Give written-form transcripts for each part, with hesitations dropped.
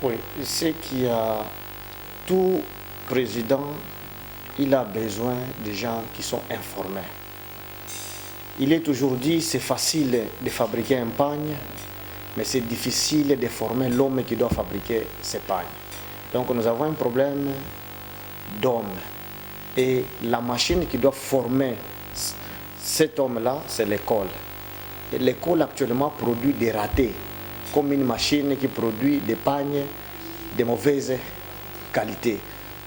Oui, c'est qu'il y a tout président, il a besoin de gens qui sont informés. Il est toujours dit, c'est facile de fabriquer un pagne, mais c'est difficile de former l'homme qui doit fabriquer ces pagnes. Donc nous avons un problème d'hommes. Et la machine qui doit former cet homme-là, c'est l'école. Et l'école actuellement produit des ratés, comme une machine qui produit des pagnes de mauvaise qualité.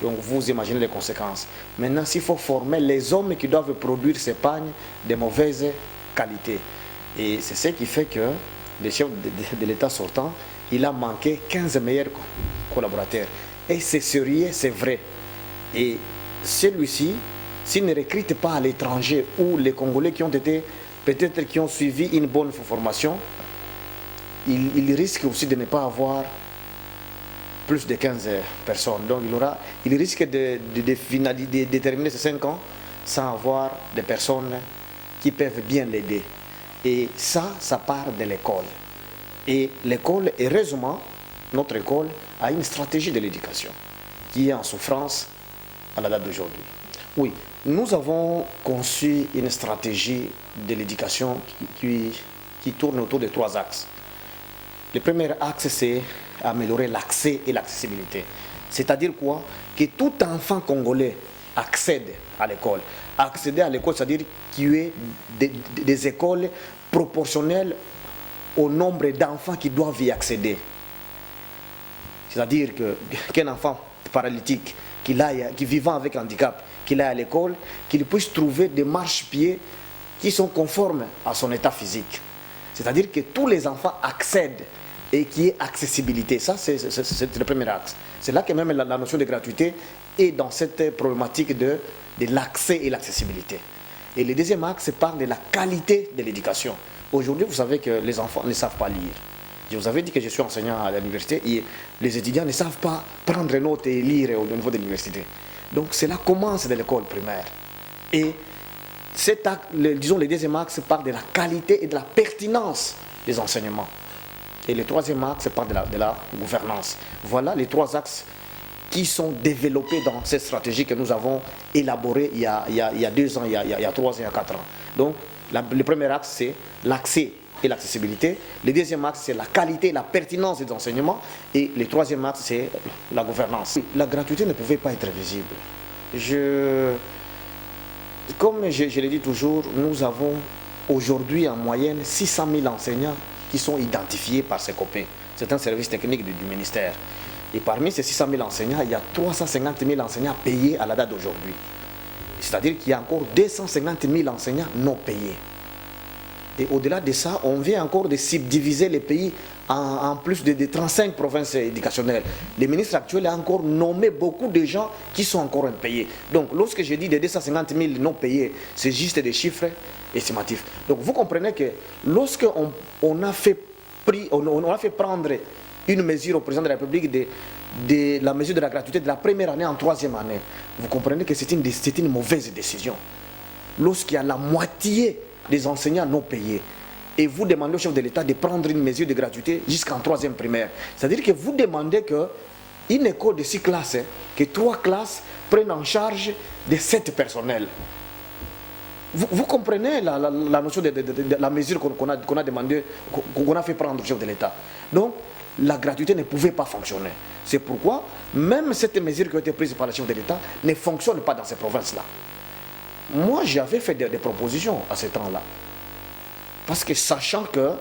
Donc vous imaginez les conséquences. Maintenant, s'il faut former les hommes qui doivent produire ces pagnes de mauvaise qualité. Et c'est ce qui fait que le chef de l'État sortant, il a manqué 15 meilleurs collaborateurs. Et c'est sérieux, c'est vrai. Et celui-ci, s'il ne recrute pas à l'étranger ou les Congolais qui ont été, peut-être qui ont suivi une bonne formation, il risque aussi de ne pas avoir plus de 15 personnes. Donc il risque de terminer ces 5 ans sans avoir des personnes qui peuvent bien l'aider. Et ça part de l'école. Et l'école, heureusement, notre école a une stratégie de l'éducation qui est en souffrance à la date d'aujourd'hui. Oui, nous avons conçu une stratégie de l'éducation qui tourne autour de 3 axes. Le premier axe, c'est améliorer l'accès et l'accessibilité. C'est-à-dire quoi? Que tout enfant congolais accède à l'école. Accéder à l'école, c'est-à-dire qu'il y ait des écoles proportionnelles au nombre d'enfants qui doivent y accéder. C'est-à-dire qu'un enfant paralytique qui vivant avec handicap, qu'il aille à l'école, qu'il puisse trouver des marchepieds qui sont conformes à son état physique. C'est-à-dire que tous les enfants accèdent et qu'il y ait accessibilité. Ça, c'est le premier axe. C'est là que même la notion de gratuité est dans cette problématique de l'accès et l'accessibilité. Et le deuxième axe parle de la qualité de l'éducation. Aujourd'hui, vous savez que les enfants ne savent pas lire. Je vous avais dit que je suis enseignant à l'université et les étudiants ne savent pas prendre notes et lire au niveau de l'université. Donc cela commence de l'école primaire. Et cet acte, disons le deuxième axe parle de la qualité et de la pertinence des enseignements. Et le troisième axe parle de la gouvernance. Voilà les 3 axes qui sont développés dans cette stratégie que nous avons élaborée il y a 2 ans, il y a 3 ans, il y a 4 ans. Donc le premier axe, c'est l'accès et l'accessibilité. Le deuxième axe, c'est la qualité et la pertinence des enseignements. Et le troisième axe, c'est la gouvernance. La gratuité ne pouvait pas être visible. Comme je l'ai dit toujours, nous avons aujourd'hui en moyenne 600 000 enseignants qui sont identifiés par ces copains. C'est un service technique du ministère. Et parmi ces 600 000 enseignants, il y a 350 000 enseignants payés à la date d'aujourd'hui. C'est-à-dire qu'il y a encore 250 000 enseignants non payés. Et au-delà de ça, on vient encore de subdiviser les pays en plus de 35 provinces éducationnelles. Le ministre actuel a encore nommé beaucoup de gens qui sont encore impayés. Donc lorsque je dis de 250 000 non payés, c'est juste des chiffres estimatifs. Donc vous comprenez que lorsque on a fait prendre une mesure au président de la République de la mesure de la gratuité de la première année en 3e année, vous comprenez que c'est une mauvaise décision. Lorsqu'il y a la moitié des enseignants non payés, et vous demandez au chef de l'État de prendre une mesure de gratuité jusqu'en 3e primaire. C'est-à-dire que vous demandez qu'une école de 6 classes, que 3 classes prennent en charge de 7 personnels. Vous comprenez la notion de la mesure qu'on a demandé, qu'on a fait prendre au chef de l'État. Donc, la gratuité ne pouvait pas fonctionner. C'est pourquoi, même cette mesure qui a été prise par le chef de l'État ne fonctionne pas dans ces provinces-là. Moi, j'avais fait des propositions à ce temps-là. Parce que sachant que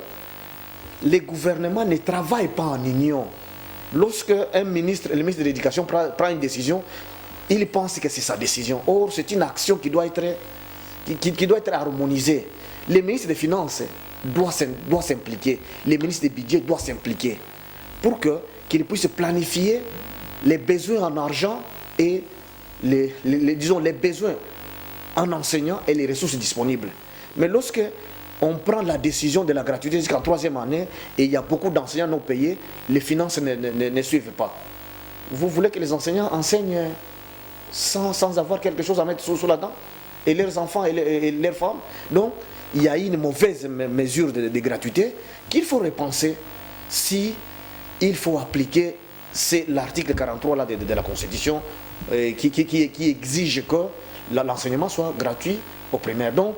les gouvernements ne travaillent pas en union, lorsque le ministre de l'Éducation prend une décision, il pense que c'est sa décision. Or, c'est une action qui doit être harmonisée. Le ministre des Finances doit s'impliquer. Le ministre des Budgets doit s'impliquer pour qu'il puisse planifier les besoins en argent et les besoins en enseignant et les ressources disponibles. Mais lorsque on prend la décision de la gratuité jusqu'en 3e année et il y a beaucoup d'enseignants non payés, les finances ne suivent pas. Vous voulez que les enseignants enseignent sans avoir quelque chose à mettre sous la dent? Et leurs enfants et leurs femmes? Donc, il y a une mauvaise mesure de gratuité qu'il faut repenser si il faut appliquer c'est l'article 43 là, de la Constitution qui exige que l'enseignement soit gratuit au primaire. Donc,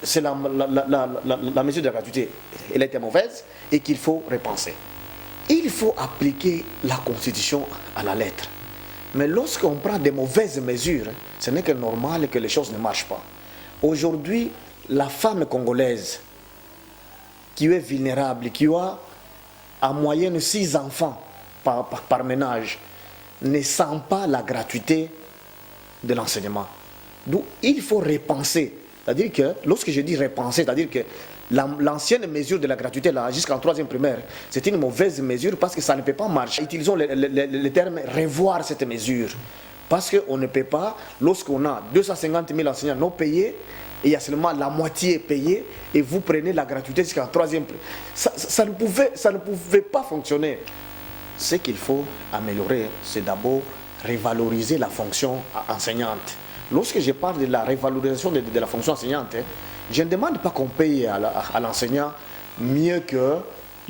c'est la mesure de la gratuité, elle était mauvaise et qu'il faut repenser. Il faut appliquer la Constitution à la lettre. Mais lorsqu'on prend des mauvaises mesures, ce n'est que normal que les choses ne marchent pas. Aujourd'hui, la femme congolaise qui est vulnérable, qui a en moyenne 6 enfants par ménage, ne sent pas la gratuité de l'enseignement. Donc il faut repenser. C'est-à-dire que, lorsque je dis repenser, c'est-à-dire que l'ancienne mesure de la gratuité, là, jusqu'en 3e primaire, c'est une mauvaise mesure parce que ça ne peut pas marcher. Utilisons le terme revoir cette mesure. Parce qu'on ne peut pas, lorsqu'on a 250 000 enseignants non payés, et il y a seulement la moitié payée, et vous prenez la gratuité jusqu'en 3e primaire. Ça ne pouvait pas fonctionner. Ce qu'il faut améliorer, c'est d'abord revaloriser la fonction enseignante. Lorsque je parle de la révalorisation de la fonction enseignante, je ne demande pas qu'on paye à l'enseignant mieux que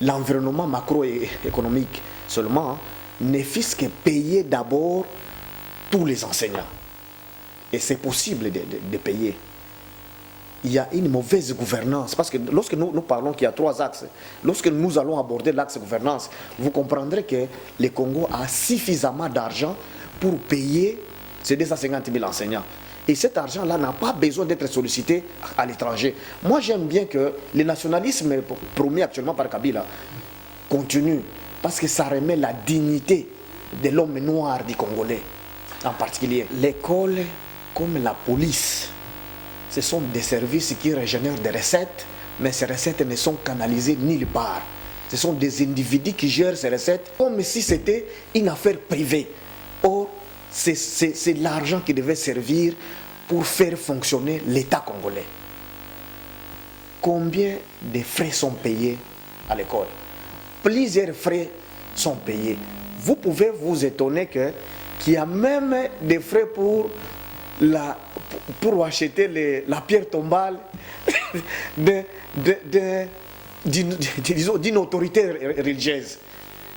l'environnement macroéconomique. Seulement, ne fût-ce que payer d'abord tous les enseignants. Et c'est possible de payer. Il y a une mauvaise gouvernance. Parce que lorsque nous parlons qu'il y a 3 axes, lorsque nous allons aborder l'axe gouvernance, vous comprendrez que le Congo a suffisamment d'argent pour payer ces 250 000 enseignants. Et cet argent-là n'a pas besoin d'être sollicité à l'étranger. Moi, j'aime bien que le nationalisme promis actuellement par Kabila continue, parce que ça remet la dignité de l'homme noir du Congolais, en particulier. L'école, comme la police, ce sont des services qui régénèrent des recettes, mais ces recettes ne sont canalisées nulle part. Ce sont des individus qui gèrent ces recettes comme si c'était une affaire privée. Or, c'est l'argent qui devait servir pour faire fonctionner l'État congolais. Combien de frais sont payés à l'école? Plusieurs frais sont payés. Vous pouvez vous étonner qu'il y a même des frais pour acheter la pierre tombale d'une autorité religieuse.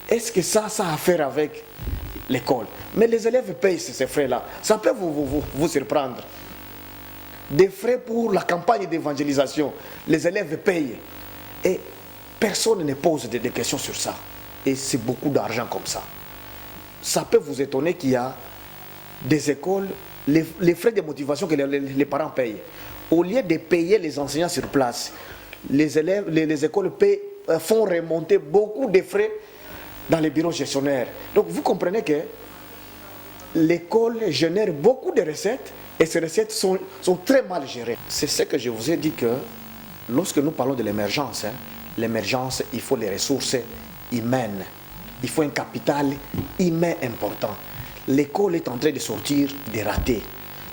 Est-ce que ça a à faire avec l'école? Mais les élèves payent ces frais-là. Ça peut vous surprendre. Des frais pour la campagne d'évangélisation, les élèves payent. Et personne ne pose de questions sur ça. Et c'est beaucoup d'argent comme ça. Ça peut vous étonner qu'il y a des écoles, les frais de motivation que les parents payent. Au lieu de payer les enseignants sur place, les écoles font remonter beaucoup de frais dans les bureaux gestionnaires. Donc vous comprenez que l'école génère beaucoup de recettes et ces recettes sont très mal gérées. C'est ce que je vous ai dit, que lorsque nous parlons de l'émergence, l'émergence, il faut les ressources humaines. Il faut un capital humain important. L'école est en train de sortir des ratés.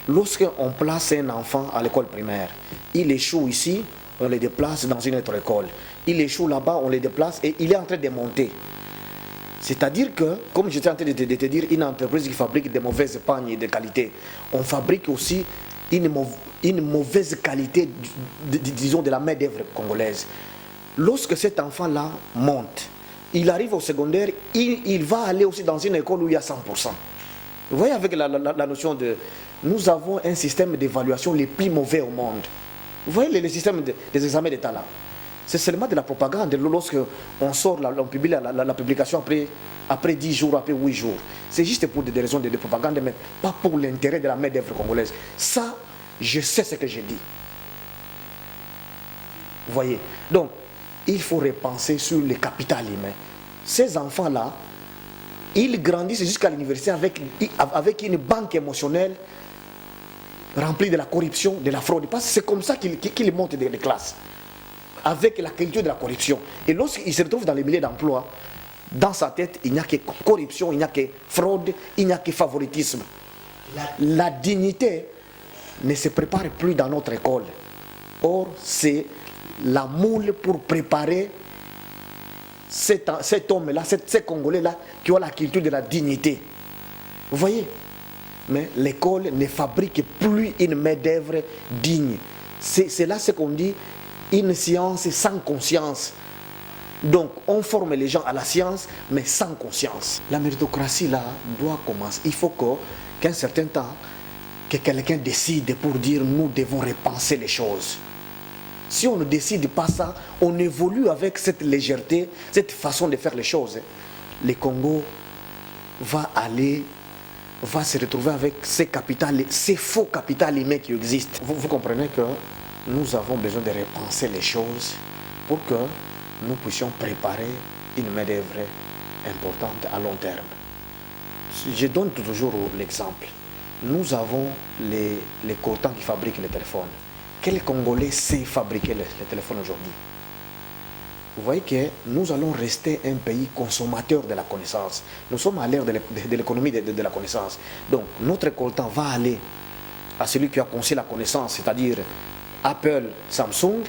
Lorsqu'on place un enfant à l'école primaire, il échoue ici, on le déplace dans une autre école. Il échoue là-bas, on le déplace et il est en train de monter. C'est-à-dire que, comme j'étais en train de te dire, une entreprise qui fabrique des mauvaises pagnes de qualité, on fabrique aussi une mauvaise qualité, disons, de la main-d'œuvre congolaise. Lorsque cet enfant-là monte, il arrive au secondaire, il va aller aussi dans une école où il y a 100%. Vous voyez, avec la notion de... Nous avons un système d'évaluation le plus mauvais au monde. Vous voyez le système des examens d'État là. C'est seulement de la propagande. Lorsque on sort, on publie la publication après 10 jours, après 8 jours. C'est juste pour des raisons de propagande, mais pas pour l'intérêt de la main-d'œuvre congolaise. Ça, je sais ce que j'ai dit. Vous voyez. Donc, il faut repenser sur le capital humain. Ces enfants-là, ils grandissent jusqu'à l'université avec une banque émotionnelle remplie de la corruption, de la fraude. Parce que c'est comme ça qu'ils montent des classes. Avec la culture de la corruption. Et lorsqu'il se retrouve dans les milieux d'emploi, dans sa tête, il n'y a que corruption, il n'y a que fraude, il n'y a que favoritisme. La dignité ne se prépare plus dans notre école. Or, c'est la moule pour préparer cet homme-là, ces Congolais-là qui ont la culture de la dignité. Vous voyez? Mais l'école ne fabrique plus une main-d'œuvre digne. C'est là ce qu'on dit, une science sans conscience. Donc, on forme les gens à la science, mais sans conscience. La méritocratie, là, doit commencer. Il faut qu'un certain temps, que quelqu'un décide pour dire nous devons repenser les choses. Si on ne décide pas ça, on évolue avec cette légèreté, cette façon de faire les choses. Le Congo va se retrouver avec ces faux capitales humaines qui existent. Vous comprenez que nous avons besoin de repenser les choses pour que nous puissions préparer une main-d'œuvre importante à long terme. Je donne toujours l'exemple. Nous avons les coltans qui fabriquent les téléphones. Quel Congolais sait fabriquer les téléphones aujourd'hui? Vous voyez que nous allons rester un pays consommateur de la connaissance. Nous sommes à l'ère de l'économie de la connaissance. Donc notre coltan va aller à celui qui a conçu la connaissance, c'est-à-dire Apple, Samsung,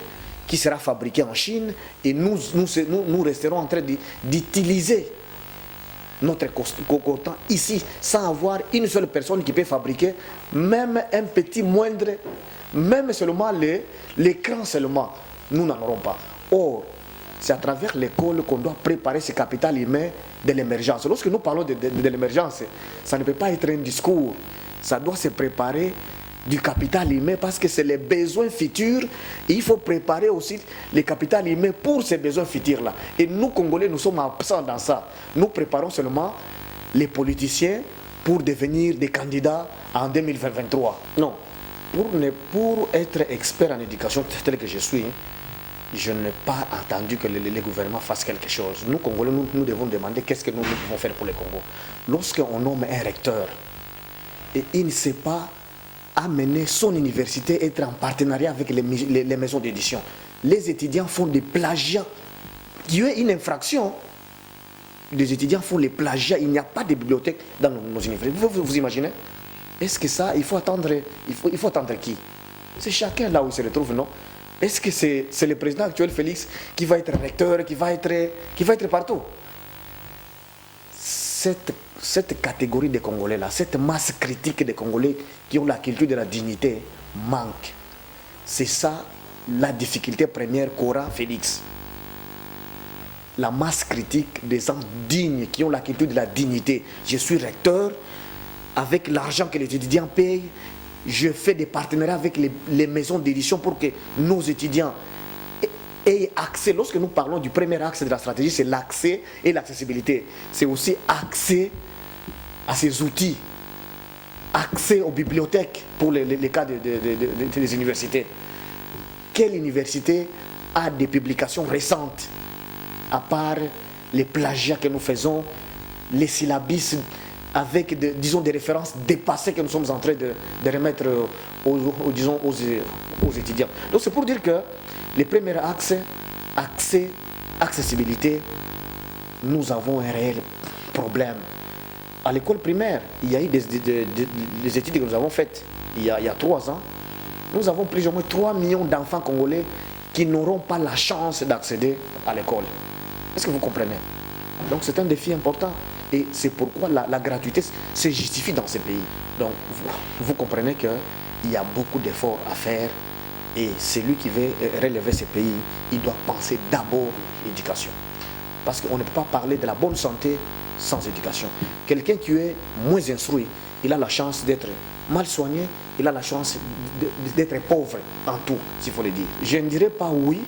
qui sera fabriqué en Chine, et nous resterons en train d'utiliser notre coltan ici, sans avoir une seule personne qui peut fabriquer même un petit moindre, même seulement l'écran seulement. Nous n'en aurons pas. Or, c'est à travers l'école qu'on doit préparer ce capital humain de l'émergence. Lorsque nous parlons de l'émergence, ça ne peut pas être un discours. Ça doit se préparer du capital humain parce que c'est les besoins futurs. Et il faut préparer aussi le capital humain pour ces besoins futurs-là. Et nous, Congolais, nous sommes absents dans ça. Nous préparons seulement les politiciens pour devenir des candidats en 2023. Non. Pour être expert en éducation tel que je suis, je n'ai pas attendu que les gouvernements fassent quelque chose. Nous, Congolais, nous devons demander qu'est-ce que nous pouvons faire pour le Congo. Lorsqu'on nomme un recteur et il ne sait pas amener son université, être en partenariat avec les maisons d'édition, les étudiants font des plagiats. Il y a une infraction. Les étudiants font les plagiats. Il n'y a pas de bibliothèque dans nos universités. Vous imaginez? Est-ce que ça, il faut attendre qui? C'est chacun là où il se retrouve, non? Est-ce que c'est le président actuel, Félix, qui va être recteur, qui va être partout? Cette catégorie de Congolais-là, cette masse critique de Congolais qui ont la culture de la dignité, manque. C'est ça la difficulté première qu'aura Félix. La masse critique des gens dignes qui ont la culture de la dignité. Je suis recteur, avec l'argent que les étudiants payent, je fais des partenariats avec les maisons d'édition pour que nos étudiants aient accès. Lorsque nous parlons du premier axe de la stratégie, c'est l'accès et l'accessibilité. C'est aussi accès à ces outils, accès aux bibliothèques pour les cas des universités. Quelle université a des publications récentes, à part les plagiats que nous faisons, les syllabismes avec des références dépassées que nous sommes en train de remettre aux étudiants. Donc c'est pour dire que les premiers axes, accessibilité, nous avons un réel problème. À l'école primaire, il y a eu des études que nous avons faites il y a 3 ans. Nous avons plus ou moins 3 millions d'enfants congolais qui n'auront pas la chance d'accéder à l'école. Est-ce que vous comprenez? Donc c'est un défi important. Et c'est pourquoi la gratuité se justifie dans ces pays. Donc vous comprenez qu'il y a beaucoup d'efforts à faire. Et celui qui veut relever ces pays, il doit penser d'abord l'éducation. Parce qu'on ne peut pas parler de la bonne santé sans éducation. Quelqu'un qui est moins instruit, il a la chance d'être mal soigné, il a la chance d'être pauvre en tout, s'il faut le dire. Je ne dirais pas oui,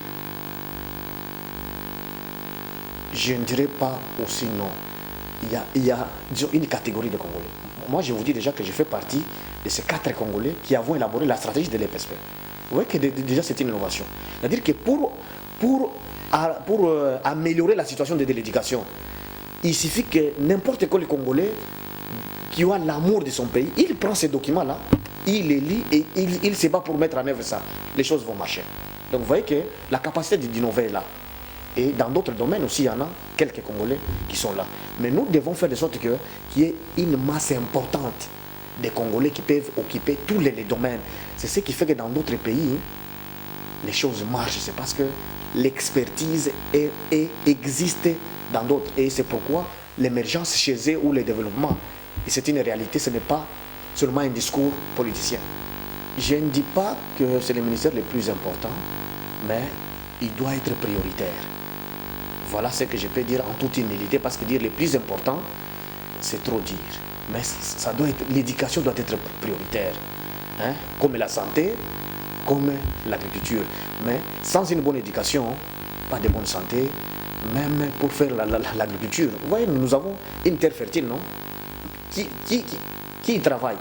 je ne dirais pas aussi non. Il y a disons, une catégorie de Congolais. Moi, je vous dis déjà que je fais partie de ces 4 Congolais qui avons élaboré la stratégie de l'EPSP. Vous voyez que déjà c'est une innovation. C'est-à-dire que pour améliorer la situation de l'éducation, il suffit que n'importe quel Congolais qui a l'amour de son pays, il prend ces documents-là, il les lit et il se bat pour mettre en œuvre ça. Les choses vont marcher. Donc vous voyez que la capacité d'innover est là. Et dans d'autres domaines aussi, il y en a quelques Congolais qui sont là. Mais nous devons faire de sorte qu'il y ait une masse importante de Congolais qui peuvent occuper tous les domaines. C'est ce qui fait que dans d'autres pays, les choses marchent. C'est parce que l'expertise existe dans d'autres. Et c'est pourquoi l'émergence chez eux ou le développement, c'est une réalité, ce n'est pas seulement un discours politicien. Je ne dis pas que c'est le ministère le plus important, mais il doit être prioritaire. Voilà ce que je peux dire en toute humilité, parce que dire le plus important, c'est trop dire. Mais l'éducation doit être prioritaire, hein? Comme la santé, comme l'agriculture. Mais sans une bonne éducation, pas de bonne santé, même pour faire l'agriculture. Vous voyez, nous avons une terre fertile, non? Qui y travaille?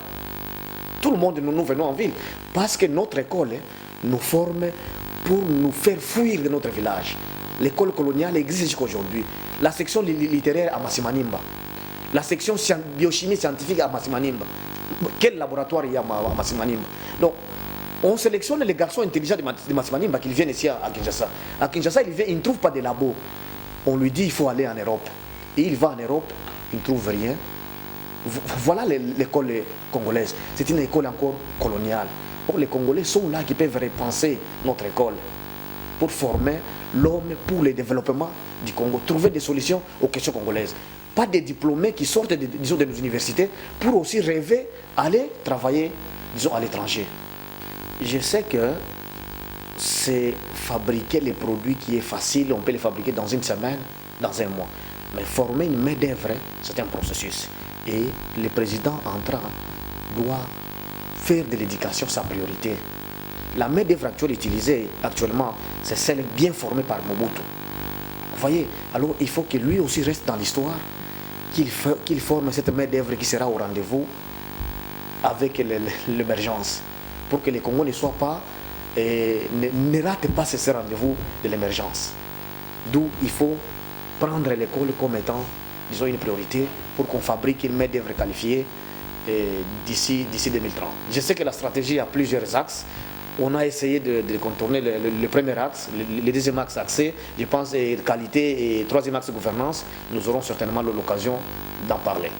Tout le monde, nous venons en ville, parce que notre école nous forme pour nous faire fuir de notre village. L'école coloniale existe jusqu'à aujourd'hui. La section littéraire à Masimanimba, la section biochimie scientifique à Masimanimba. Quel laboratoire il y a à Masimanimba? Donc, on sélectionne les garçons intelligents de Masimanimba qui viennent ici à Kinshasa. À Kinshasa, il ne trouve pas de labo. On lui dit qu'il faut aller en Europe. Et il va en Europe, il ne trouve rien. Voilà l'école congolaise. C'est une école encore coloniale. Or, les Congolais sont là qui peuvent repenser notre école pour former l'homme pour le développement du Congo. Trouver des solutions aux questions congolaises. Pas des diplômés qui sortent de nos universités pour aussi rêver aller travailler, disons, à l'étranger. Je sais que c'est fabriquer les produits qui est facile, on peut les fabriquer dans une semaine, dans un mois. Mais former une main-d'œuvre, c'est un processus. Et le président entrant doit faire de l'éducation sa priorité. La main-d'œuvre utilisée actuellement, c'est celle bien formée par Mobutu. Vous voyez, alors il faut que lui aussi reste dans l'histoire, qu'il forme cette main-d'œuvre qui sera au rendez-vous avec l'émergence, pour que les Congos ne soient pas, ne ratent pas ce rendez-vous de l'émergence. D'où il faut prendre l'école comme étant, disons, une priorité pour qu'on fabrique une main-d'œuvre qualifiée d'ici 2030. Je sais que la stratégie a plusieurs axes. On a essayé de contourner le premier axe, le deuxième axe axé, je pense, qualité, et troisième axe gouvernance. Nous aurons certainement l'occasion d'en parler.